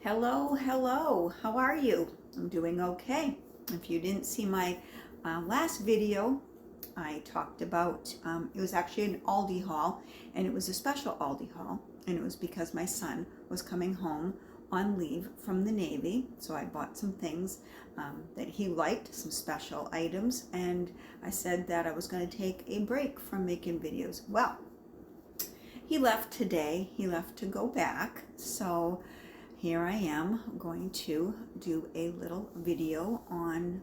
Hello, hello. How are you? I'm doing okay. If you didn't see my last video, I talked about, it was actually an Aldi haul, and it was a special Aldi haul, and it was because my son was coming home on leave from the Navy. So I bought some things that he liked, some special items, and I said that I was going to take a break from making videos. Well, he left today. He left to go back. So here I am going to do a little video on,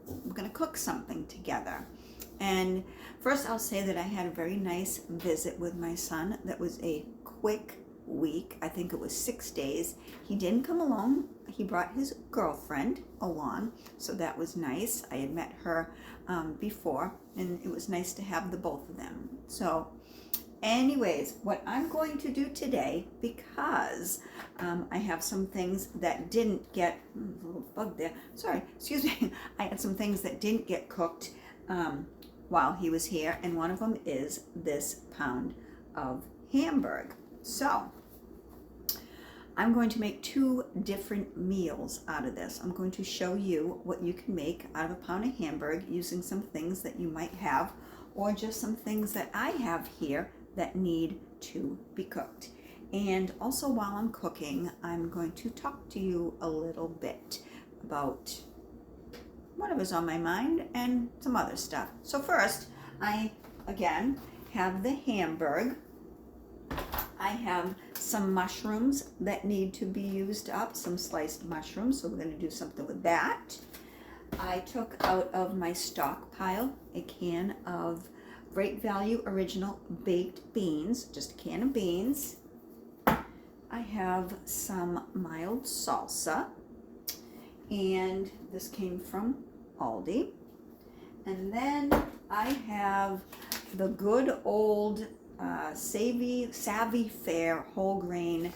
we're going to cook something together. And first I'll say that I had a very nice visit with my son. That was a quick week. I think it was 6 days. He didn't come alone. He brought his girlfriend along, so that was nice. I had met her before, and it was nice to have the both of them. So anyways, what I'm going to do today, because I have some things that didn't get, a little bug there, sorry, excuse me, I had some things that didn't get cooked while he was here, and one of them is this pound of Hamburg. So I'm going to make two different meals out of this. I'm going to show you what you can make out of a pound of Hamburg using some things that you might have, or just some things that I have here that need to be cooked. And also, while I'm cooking, I'm going to talk to you a little bit about whatever's on my mind and some other stuff. So first, I again have the Hamburg. I have some mushrooms that need to be used up, some sliced mushrooms, so we're going to do something with that. I took out of my stockpile a can of Great Value Original Baked Beans, just a can of beans. I have some mild salsa, and this came from Aldi. And then I have the good old Savvy Fare whole grain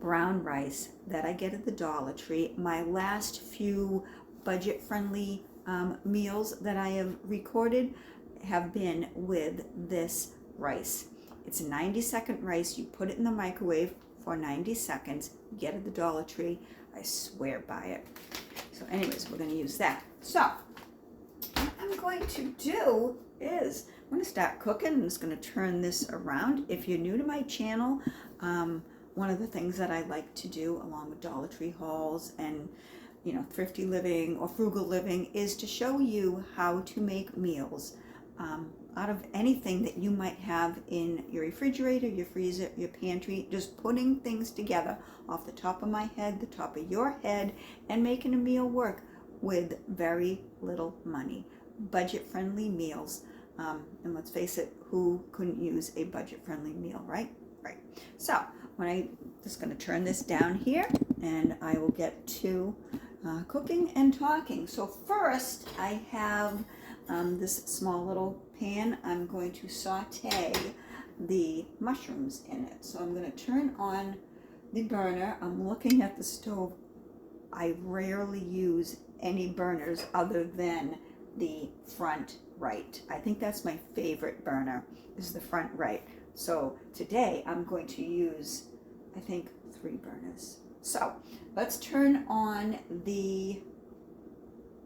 brown rice that I get at the Dollar Tree. My last few budget-friendly meals that I have recorded have been with this rice. It's a 90-second rice. You put it in the microwave for 90 seconds. You get it at the Dollar Tree. I swear by it. So anyways, we're going to use that. So what I'm going to do is I'm going to start cooking. I'm just going to turn this around. If you're new to my channel, one of the things that I like to do along with Dollar Tree hauls and thrifty living or frugal living is to show you how to make meals out of anything that you might have in your refrigerator, your freezer, your pantry, just putting things together off the top of my head, the top of your head, and making a meal work with very little money. Budget-friendly meals. And let's face it, who couldn't use a budget-friendly meal, right? Right. So when I'm just going to turn this down here, and I will get to cooking and talking. So first, I have this small little pan. I'm going to saute the mushrooms in it. So I'm going to turn on the burner. I'm looking at the stove. I rarely use any burners other than the front right. I think that's my favorite burner, is the front right. So today I'm going to use, I think, 3 burners. So let's turn on the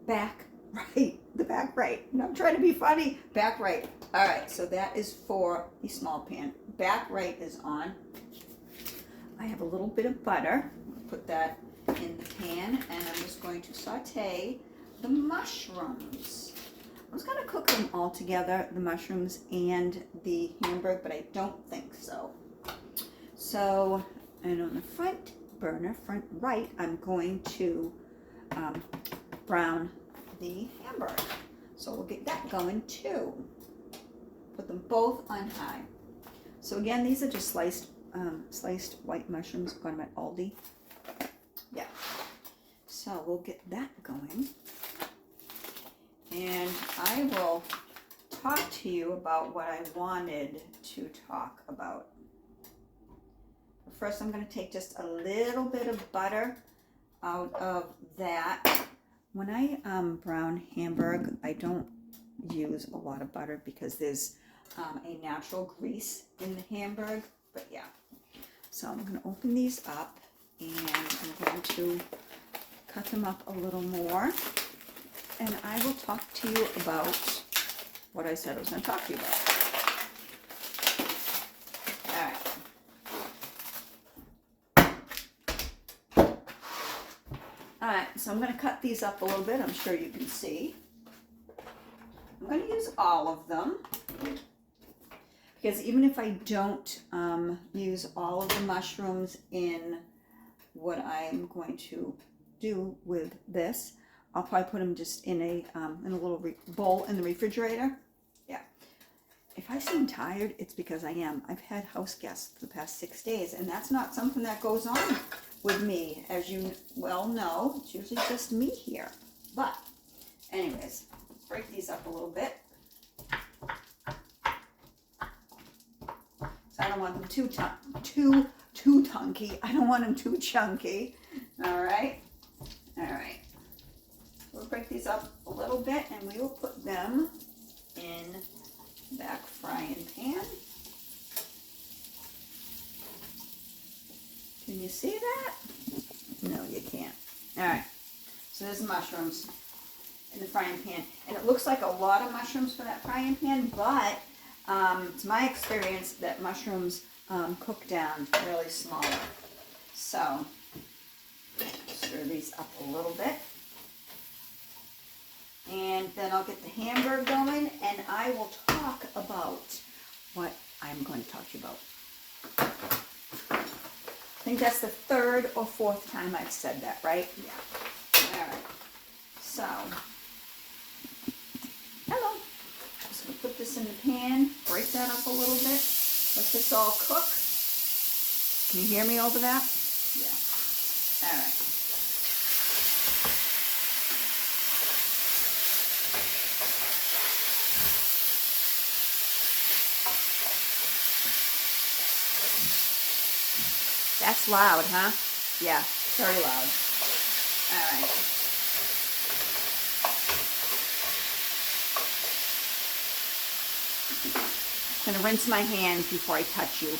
back right, the back right. And I'm trying to be funny. Back right. All right, so that is for the small pan. Back right is on. I have a little bit of butter. I'll put that in the pan, and I'm just going to saute the mushrooms. I was going to cook them all together, the mushrooms and the Hamburg, but I don't think so. So, and on the front burner, front right, I'm going to brown the Hamburg. So we'll get that going too. Put them both on high. So again, these are just sliced white mushrooms. I'm going to Aldi. Yeah. So we'll get that going. And I will talk to you about what I wanted to talk about. But first, I'm going to take just a little bit of butter out of that. When I brown Hamburg, I don't use a lot of butter because there's a natural grease in the Hamburg. But yeah, so I'm going to open these up, and I'm going to going to cut them up a little more, and I will talk to you about what I said I was going to talk to you about. Alright, so I'm going to cut these up a little bit. I'm sure you can see. I'm going to use all of them, because even if I don't use all of the mushrooms in what I'm going to do with this, I'll probably put them just in a little bowl in the refrigerator. Yeah. If I seem tired, it's because I am. I've had house guests for the past 6 days, and that's not something that goes on with me, as you well know. It's usually just me here. But anyways, break these up a little bit. So I don't want them too chunky. I don't want them too chunky. All right. We'll break these up a little bit, and we will put them in the back frying pan. Can you see that? No, you can't. All right. So there's the mushrooms in the frying pan, and it looks like a lot of mushrooms for that frying pan, but it's my experience that mushrooms cook down really smaller. So stir these up a little bit, and then I'll get the hamburger going, and I will talk about what I'm going to talk to you about. I think that's the third or fourth time I've said that, right? Yeah. All right. So, hello. Just going to put this in the pan, break that up a little bit, let this all cook. Can you hear me over that? Yeah. All right. That's loud, huh? Yeah, very loud. All right. I'm gonna rinse my hands before I touch you.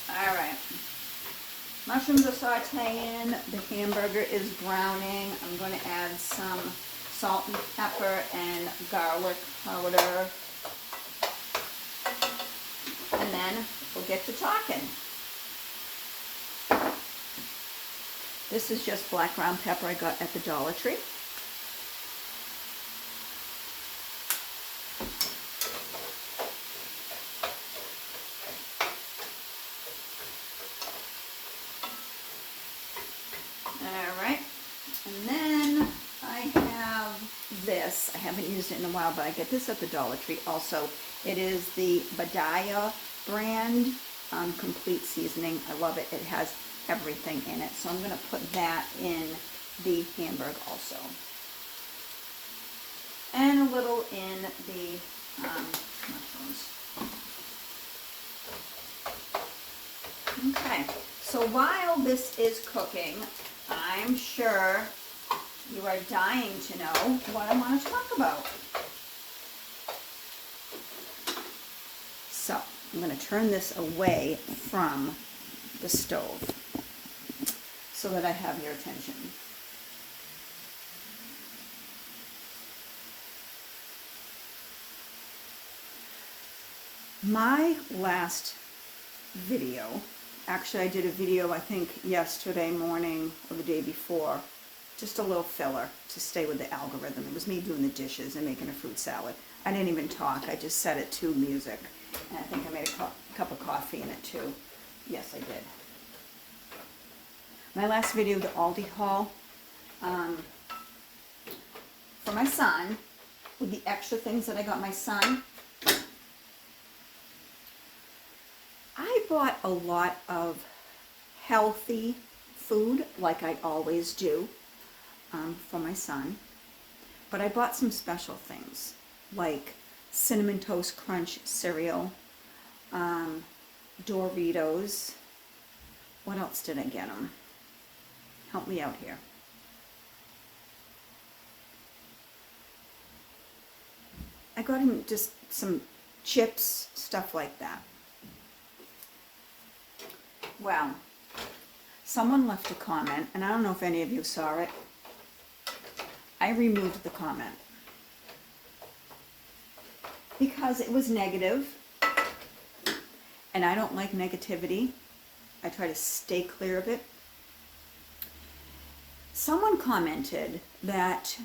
All right. Mushrooms are sauteing, the hamburger is browning. I'm going to add some salt and pepper and garlic powder. And then we'll get to talking. This is just black ground pepper I got at the Dollar Tree. I haven't used it in a while, but I get this at the Dollar Tree also. It is the Badaya brand complete seasoning. I love it. It has everything in it. So I'm going to put that in the hamburger also. And a little in the mushrooms. Okay, so while this is cooking, I'm sure you are dying to know what I want to talk about. So I'm going to turn this away from the stove so that I have your attention. My last video, actually I did a video I think yesterday morning or the day before, just a little filler to stay with the algorithm. It was me doing the dishes and making a fruit salad. I didn't even talk. I just set it to music. And I think I made a cup of coffee in it too. Yes, I did. My last video, the Aldi haul, for my son, with the extra things that I got my son, I bought a lot of healthy food, like I always do, for my son, but I bought some special things like Cinnamon Toast Crunch cereal, Doritos. What else did I get him? Help me out here. I got him just some chips, stuff like that. Well, someone left a comment, and I don't know if any of you saw it. I removed the comment because it was negative, and I don't like negativity. I try to stay clear of it. Someone commented that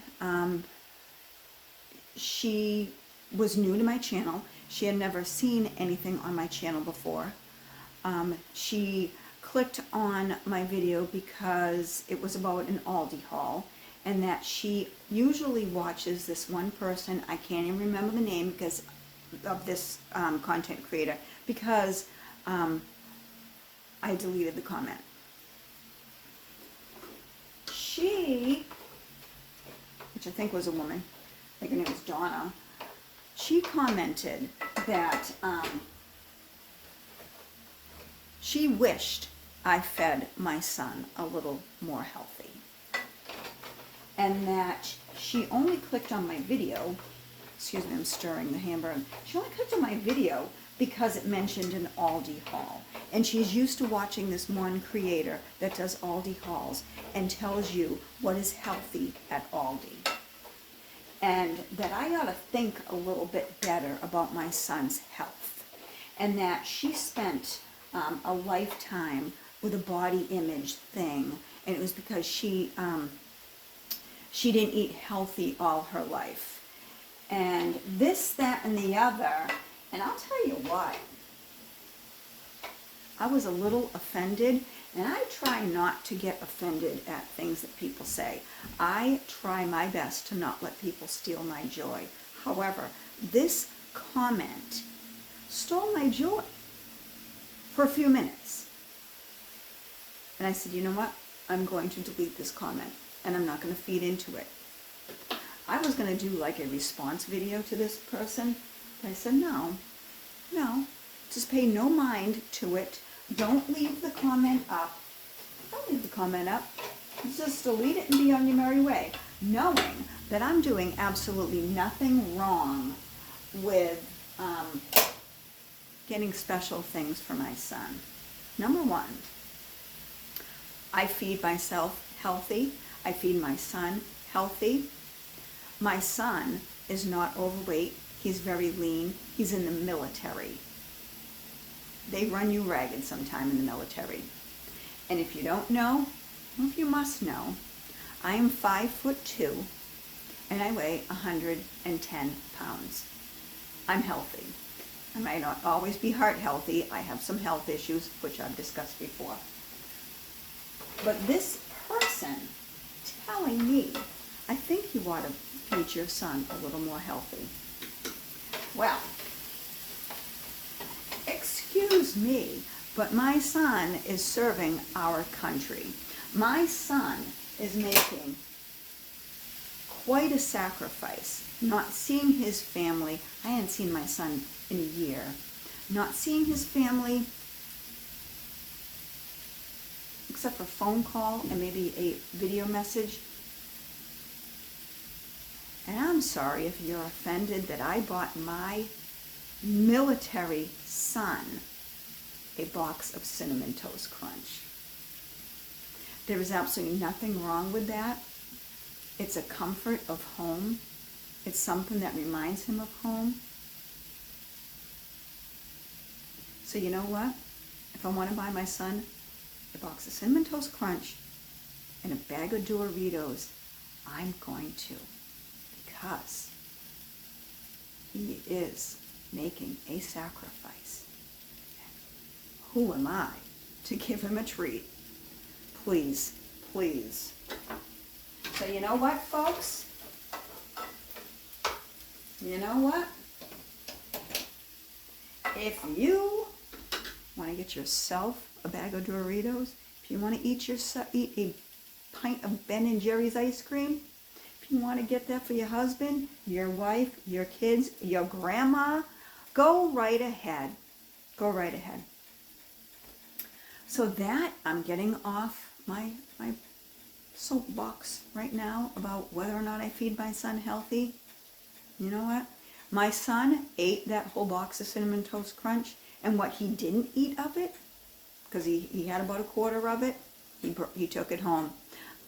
she was new to my channel. She had never seen anything on my channel before. She clicked on my video because it was about an Aldi haul, and that she usually watches this one person. I can't even remember the name because of this content creator, because I deleted the comment. She, which I think was a woman, I think her name was Donna, she commented that she wished I fed my son a little more healthy, and that she only clicked on my video, excuse me, I'm stirring the hamburger, she only clicked on my video because it mentioned an Aldi haul, and she's used to watching this one creator that does Aldi hauls and tells you what is healthy at Aldi, and that I ought to think a little bit better about my son's health, and that she spent a lifetime with a body image thing, and it was because she didn't eat healthy all her life, and this, that, and the other. And I'll tell you what, I was a little offended, and I try not to get offended at things that people say. I try my best to not let people steal my joy. However, this comment stole my joy for a few minutes. And I said, you know what? I'm going to delete this comment, and I'm not going to feed into it. I was going to do like a response video to this person, but I said, no, just pay no mind to it. Don't leave the comment up. Don't leave the comment up. Just delete it and be on your merry way, knowing that I'm doing absolutely nothing wrong with getting special things for my son. Number one, I feed myself healthy. I feed my son healthy. My son is not overweight. He's very lean. He's in the military. They run you ragged sometime in the military. And if you don't know, well, if you must know, I am 5'2", and I weigh 110 pounds. I'm healthy. I might not always be heart healthy. I have some health issues, which I've discussed before. But this person telling me, I think you ought to feed your son a little more healthy. Well, excuse me, but my son is serving our country. My son is making quite a sacrifice, not seeing his family. I hadn't seen my son in a year. Not seeing his family, except for phone call and maybe a video message. And I'm sorry if you're offended that I bought my military son a box of Cinnamon Toast Crunch. There is absolutely nothing wrong with that. It's a comfort of home. It's something that reminds him of home. So you know what? If I want to buy my son a box of Cinnamon Toast Crunch and a bag of Doritos, I'm going to, because he is making a sacrifice. Who am I to give him a treat? Please, please. So you know what, folks? You know what? If you want to get yourself a bag of Doritos, if you want to eat a pint of Ben & Jerry's ice cream, if you want to get that for your husband, your wife, your kids, your grandma, go right ahead. Go right ahead. So that I'm getting off my soapbox right now about whether or not I feed my son healthy. You know what? My son ate that whole box of Cinnamon Toast Crunch, and what he didn't eat of it, because he had about a quarter of it, he took it home.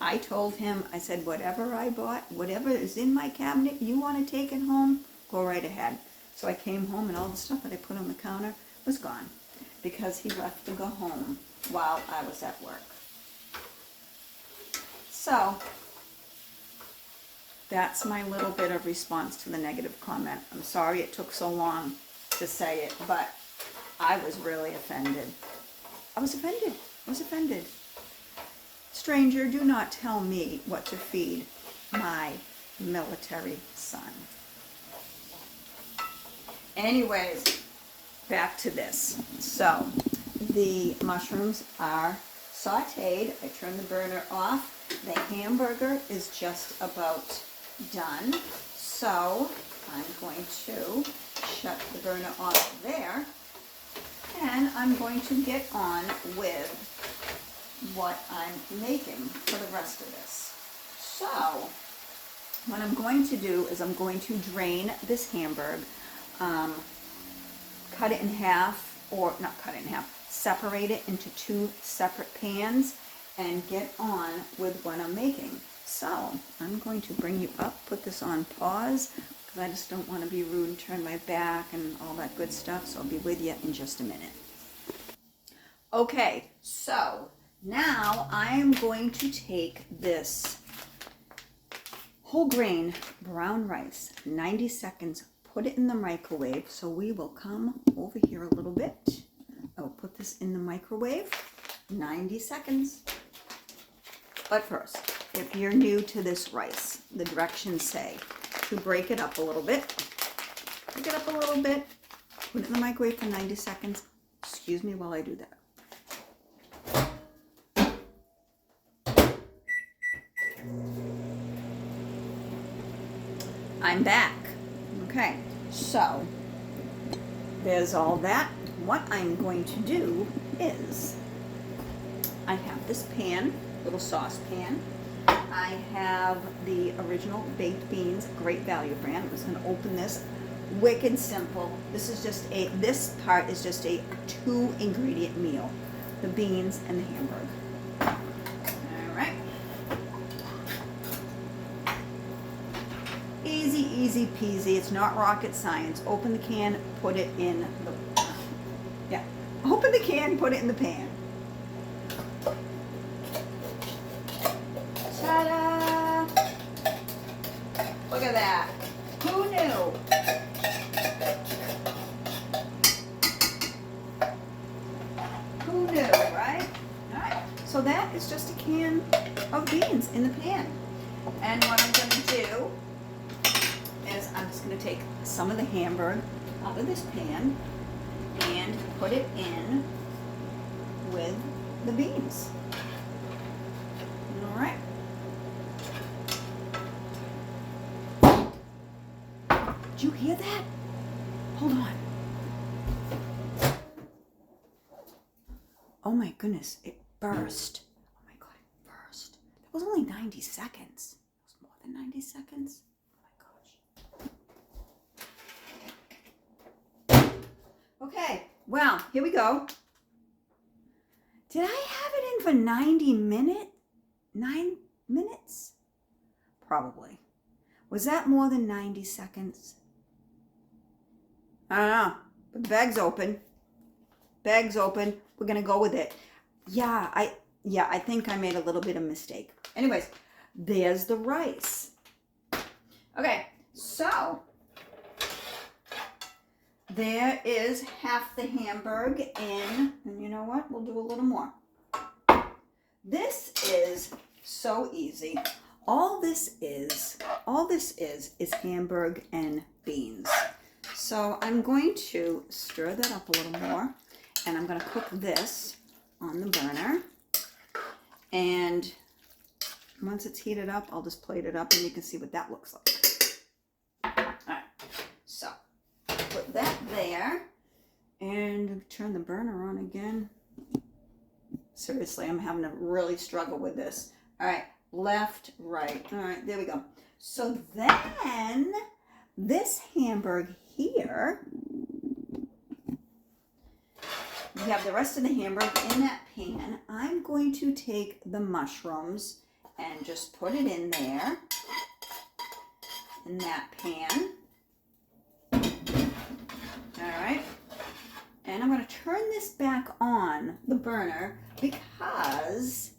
I told him, I said, whatever I bought, whatever is in my cabinet, you want to take it home, go right ahead. So I came home and all the stuff that I put on the counter was gone because he left to go home while I was at work. So that's my little bit of response to the negative comment. I'm sorry it took so long to say it, but I was really offended. I was offended. Stranger, do not tell me what to feed my military son. Anyways, back to this. So, the mushrooms are sauteed. I turned the burner off. The hamburger is just about done. So, I'm going to shut the burner off there. And I'm going to get on with what I'm making for the rest of this. So, what I'm going to do is I'm going to drain this hamburger, cut it in half, or not cut it in half, separate it into 2 separate pans, and get on with what I'm making. So, I'm going to bring you up, put this on pause, because I just don't want to be rude and turn my back and all that good stuff, so I'll be with you in just a minute. Okay, so now I am going to take this whole grain brown rice, 90 seconds, put it in the microwave. So we will come over here a little bit. I will put this in the microwave, 90 seconds. But first, if you're new to this rice, the directions say to break it up a little bit. Break it up a little bit, put it in the microwave for 90 seconds. Excuse me while I do that. I'm back. Okay, so there's all that. What I'm going to do is I have this pan, little saucepan. I have the original baked beans, Great Value brand. I'm just going to open this. Wicked simple. This part is just a 2-ingredient meal. The beans and the hamburger. All right. Easy peasy. It's not rocket science. Open the can, put it in the, open the can, put it in the pan. Ta-da! Look at that. Who knew? Who knew, right? All right. So that is just a can of beans in the pan. And what I'm going to do is I'm just going to take some of the hamburger out of this pan and put it in with the beans. All right. Did you hear that? Hold on. Oh my goodness, it burst. Oh my God, it burst. That was only 90 seconds. It was more than 90 seconds. Okay, well, here we go. Did I have it in for 90 minutes? 9 minutes? Probably. Was that more than 90 seconds? I don't know. But the bag's open. Bag's open. We're going to go with it. Yeah, I think I made a little bit of mistake. Anyways, there's the rice. Okay, so there is half the hamburger in, and you know what? We'll do a little more. This is so easy. All this is hamburger and beans. So I'm going to stir that up a little more, and I'm going to cook this on the burner. And once it's heated up, I'll just plate it up and you can see what that looks like. All right, so put that there and turn the burner on again. Seriously, I'm having to really struggle with this. All right, left, right. All right, there we go. So then this hamburger here, we have the rest of the hamburger in that pan. I'm going to take the mushrooms and just put it in there in that pan. All right. And I'm going to turn this back on the burner because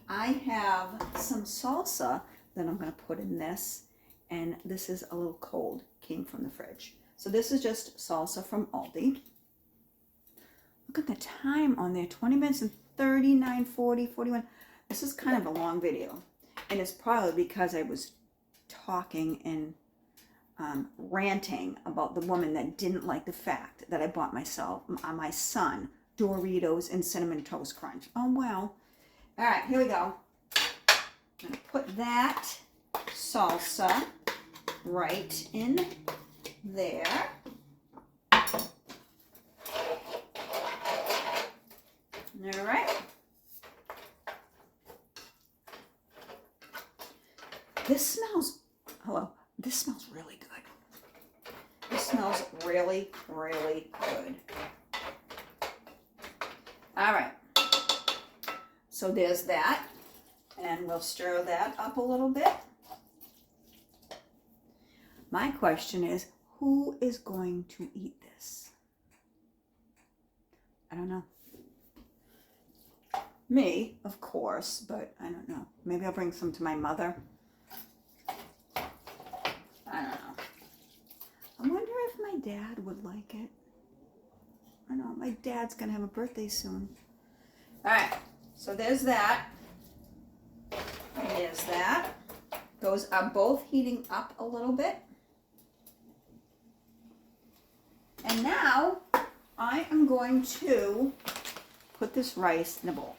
I have some salsa that I'm going to put in this. And this is a little cold, came from the fridge. So this is just salsa from Aldi. Look at the time on there, 20 minutes and 39, 40, 41. This is kind of a long video. And it's probably because I was talking and ranting about the woman that didn't like the fact that I bought my son Doritos and Cinnamon Toast Crunch. Oh, well. All right, here we go. I'm going to put that salsa right in there. All right. This smells, hello, this smells really good. This smells really, really good. All right. So there's that. And we'll stir that up a little bit. My question is, who is going to eat this? I don't know. Me, of course, but I don't know. Maybe I'll bring some to my mother. I don't know. I wonder if my dad would like it. I know, my dad's going to have a birthday soon. All right, so there's that. And there's that. Those are both heating up a little bit. And now I am going to put this rice in a bowl.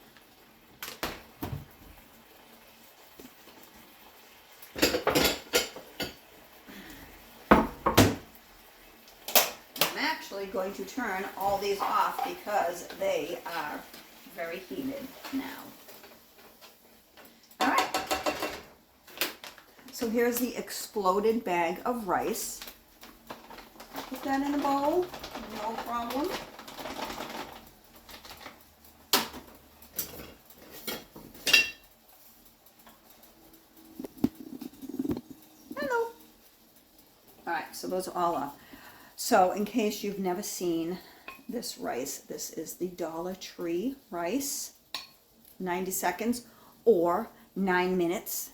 Going to turn all these off because they are very heated now. All right. So here's the exploded bag of rice. Put that in a bowl, no problem. Hello. All right, so those are all off. So in case you've never seen this rice, this is the Dollar Tree rice, 90 seconds or 9 minutes.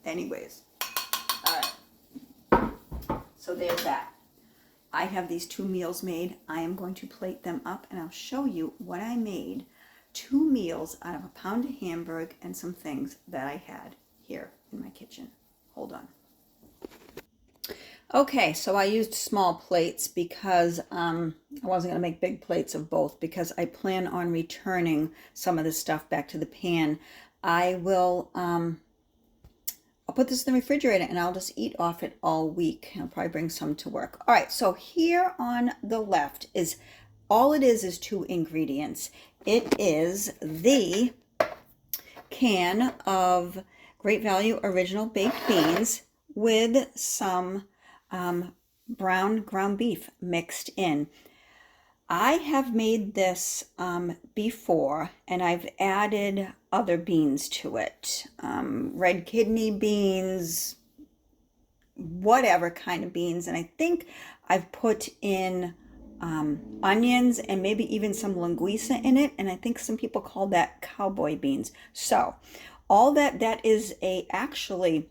Anyways, all right, so there's that. I have these 2 meals made. I am going to plate them up and I'll show you what I made. 2 meals out of a pound of hamburger and some things that I had here in my kitchen. Hold on. Okay, so I used small plates because I wasn't going to make big plates of both because I plan on returning some of this stuff back to the pan. I will, I'll put this in the refrigerator and I'll just eat off it all week. I'll probably bring some to work. All right, so here on the left is, all it is 2 ingredients. It is the can of Great Value Original Baked Beans with some brown ground beef mixed in. I have made this before and I've added other beans to it. Red kidney beans, whatever kind of beans. And I think I've put in onions and maybe even some linguiça in it. And I think some people call that cowboy beans. So all that is actually,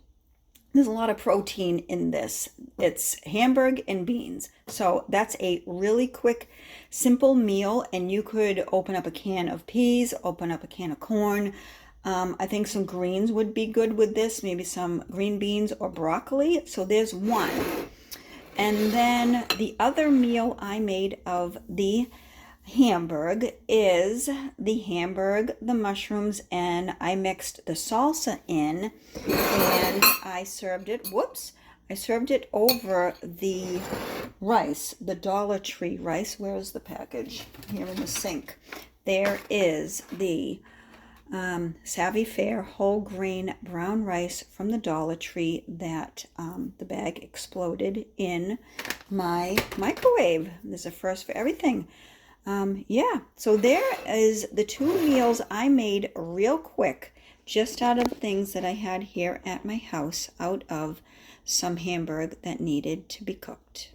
there's a lot of protein in this. It's hamburger and beans. So that's a really quick, simple meal. And you could open up a can of peas, open up a can of corn. I think some greens would be good with this. Maybe some green beans or broccoli. So there's one. And then the other meal I made of the hamburger is the hamburger, the mushrooms, and I mixed the salsa in and I served it, I served it over the rice, the Dollar Tree rice. Where is the package? Here in the sink. There is the Savvy Fare whole grain brown rice from the Dollar Tree that the bag exploded in my microwave. There's a first for everything. Yeah, so there is the 2 meals I made real quick, just out of things that I had here at my house, out of some hamburger that needed to be cooked.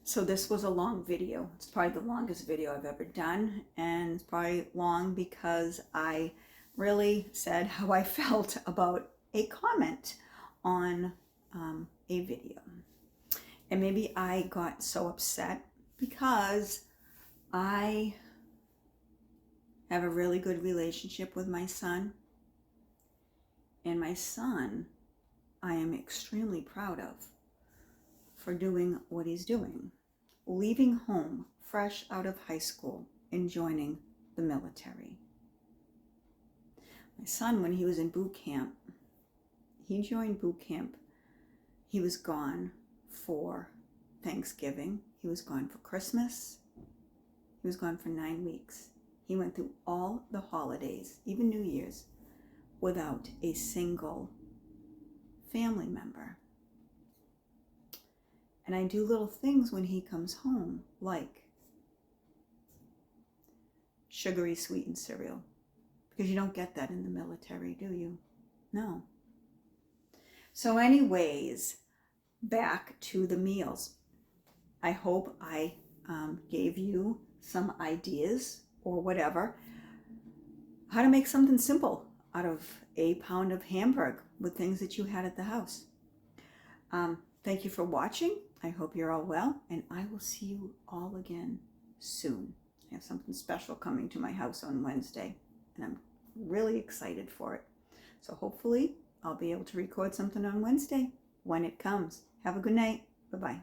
So this was a long video. It's probably the longest video I've ever done, and it's probably long because I really said how I felt about a comment on a video. And maybe I got so upset because I have a really good relationship with my son. And my son, I am extremely proud of for doing what he's doing. Leaving home fresh out of high school and joining the military. My son, when he was in boot camp, he joined boot camp. He was gone for Thanksgiving. He was gone for Christmas. He was gone for 9 weeks. He went through all the holidays, even New Year's, without a single family member. And I do little things when he comes home, like sugary sweetened cereal, because you don't get that in the military, do you? No. So anyways, back to the meals. I hope I gave you some ideas or whatever, how to make something simple out of a pound of hamburger with things that you had at the house. Thank you for watching. I hope you're all well, and I will see you all again soon. I have something special coming to my house on Wednesday, and I'm really excited for it. So hopefully I'll be able to record something on Wednesday when it comes. Have a good night. Bye-bye.